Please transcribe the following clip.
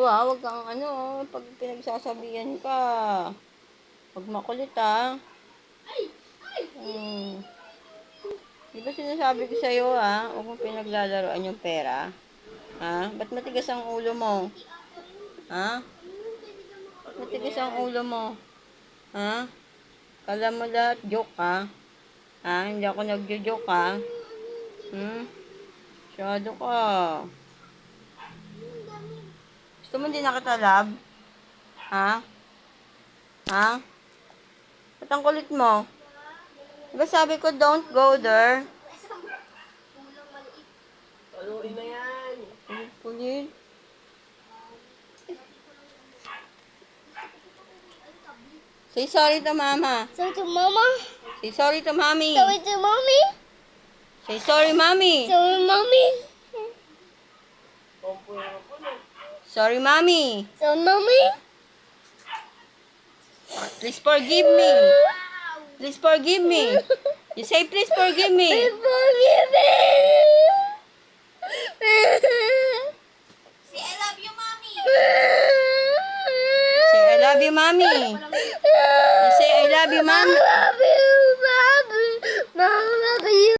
Huwag kang pag pinagsasabihan ka. Huwag makulit, ha? Hmm. Di ba sinasabi ko sa'yo, ha? Huwag mong pinaglalaroan yung pera. Ha? Ba't matigas ang ulo mo? Ha? Ba't matigas ang ulo mo? Ha? Kala mo lahat joke, ha? Ha? Hindi ako nagjo-joke, ha? Masyado ka. Gusto mo hindi na kita love? Ha? Ha? Ba't ang kulit mo? Diba sabi ko, don't go there? Paluin na yan. Kulit. Say sorry to mama. Sorry to mama. Say sorry to mommy. Sorry to mommy. Say sorry, mommy. Sorry, mommy. Sorry, mommy. Sorry, mommy. Please forgive me. Please forgive me. You say, please forgive me. Forgive me. Say, I love you, mommy. Say, I love you, mommy. You say, I love you, mommy. I love you, mommy. Mama, love you.